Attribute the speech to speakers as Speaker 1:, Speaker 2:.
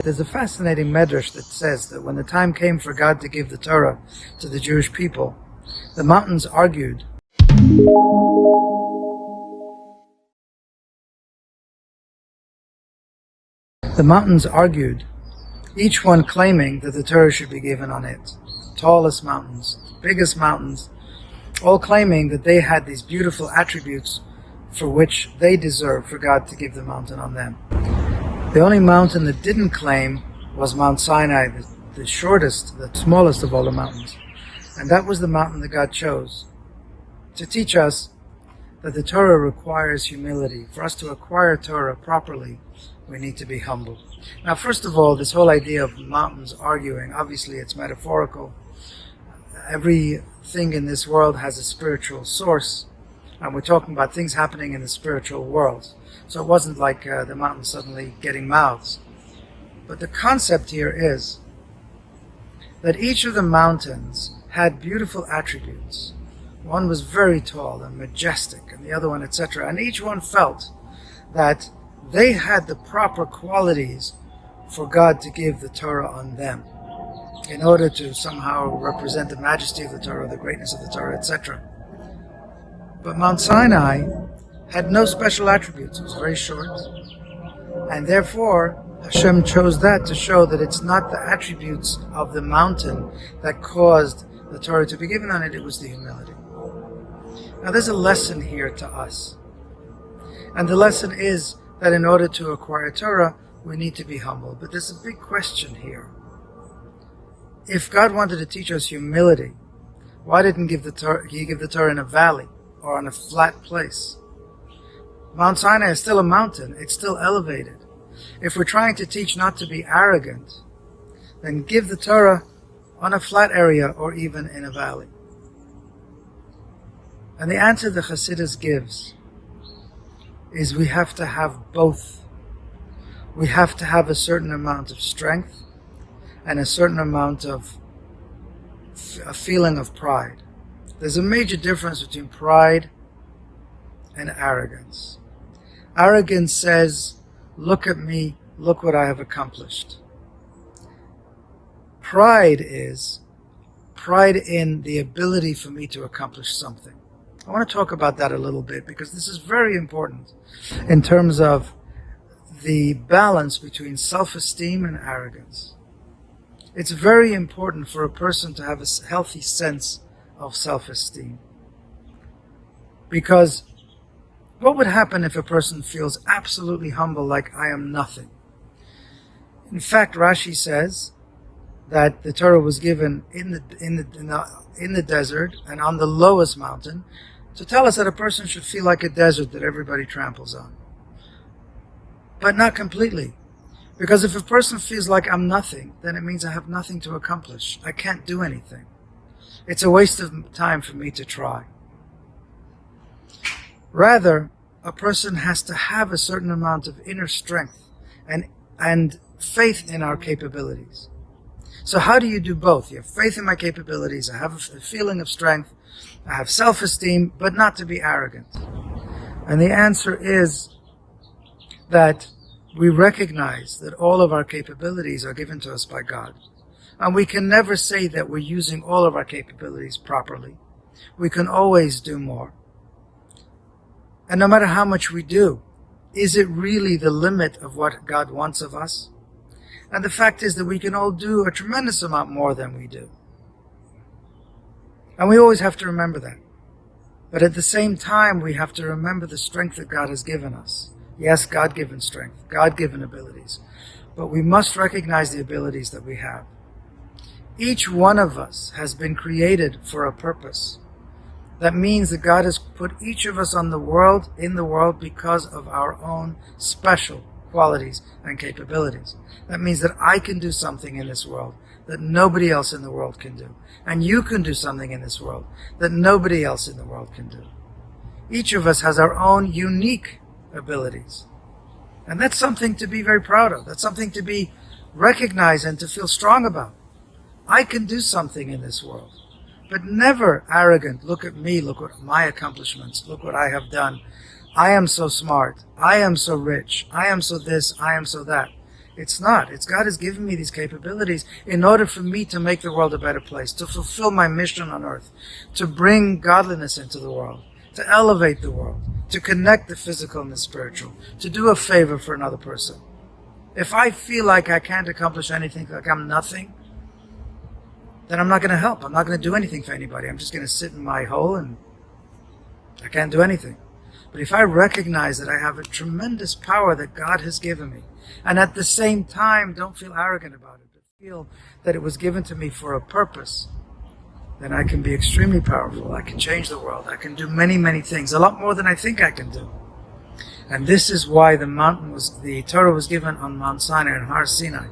Speaker 1: There's a fascinating medrash that says that when the time came for God to give the Torah to the Jewish people, the mountains argued. The mountains argued, each one claiming that the Torah should be given on it. Tallest mountains, biggest mountains, all claiming that they had these beautiful attributes for which they deserved for God to give the mountain on them. The only mountain that didn't claim was Mount Sinai, the shortest, the smallest of all the mountains. And that was the mountain that God chose to teach us that the Torah requires humility. For us to acquire Torah properly, we need to be humble. Now, first of all, this whole idea of mountains arguing, obviously it's metaphorical. Everything in this world has a spiritual source, and we're talking about things happening in the spiritual world. So it wasn't like the mountains suddenly getting mouths. But the concept here is that each of the mountains had beautiful attributes. One was very tall and majestic, and the other one, etc. And each one felt that they had the proper qualities for God to give the Torah on them, in order to somehow represent the majesty of the Torah, the greatness of the Torah, etc. But Mount Sinai had no special attributes. It was very short. And therefore, Hashem chose that to show that it's not the attributes of the mountain that caused the Torah to be given on it, it was the humility. Now there's a lesson here to us. And the lesson is that in order to acquire Torah, we need to be humble. But there's a big question here. If God wanted to teach us humility, why didn't He give the Torah in a valley or on a flat place? Mount Sinai is still a mountain. It's still elevated. If we're trying to teach not to be arrogant, then give the Torah on a flat area or even in a valley. And the answer the Chassidus gives is we have to have both. We have to have a certain amount of strength and a certain amount of a feeling of pride. There's a major difference between pride and arrogance. Arrogance says, look at me, look what I have accomplished. Pride is pride in the ability for me to accomplish something. I want to talk about that a little bit because this is very important in terms of the balance between self-esteem and arrogance. It's very important for a person to have a healthy sense of self-esteem. Because what would happen if a person feels absolutely humble, like I am nothing? In fact, Rashi says that the Torah was given in the desert and on the lowest mountain to tell us that a person should feel like a desert that everybody tramples on. But not completely. Because if a person feels like I'm nothing, then it means I have nothing to accomplish. I can't do anything. It's a waste of time for me to try. Rather, a person has to have a certain amount of inner strength and faith in our capabilities. So how do you do both? You have faith in my capabilities, I have a feeling of strength, I have self-esteem, but not to be arrogant. And the answer is that we recognize that all of our capabilities are given to us by God. And we can never say that we're using all of our capabilities properly. We can always do more. And no matter how much we do, is it really the limit of what God wants of us? And the fact is that we can all do a tremendous amount more than we do. And we always have to remember that. But at the same time, we have to remember the strength that God has given us. Yes, God-given strength, God-given abilities. But we must recognize the abilities that we have. Each one of us has been created for a purpose. That means that God has put each of us in the world because of our own special qualities and capabilities. That means that I can do something in this world that nobody else in the world can do. And you can do something in this world that nobody else in the world can do. Each of us has our own unique abilities. And that's something to be very proud of. That's something to be recognized and to feel strong about. I can do something in this world. But never arrogant. Look at me. Look at my accomplishments. Look what I have done. I am so smart. I am so rich. I am so this. I am so that. It's not. It's God has given me these capabilities in order for me to make the world a better place, to fulfill my mission on earth, to bring godliness into the world, to elevate the world, to connect the physical and the spiritual, to do a favor for another person. If I feel like I can't accomplish anything, like I'm nothing, then I'm not going to help. I'm not going to do anything for anybody. I'm just going to sit in my hole and I can't do anything. But if I recognize that I have a tremendous power that God has given me, and at the same time don't feel arrogant about it, but feel that it was given to me for a purpose, then I can be extremely powerful. I can change the world. I can do many, many things, a lot more than I think I can do. And this is why the Torah was given on Mount Sinai and Har Sinai.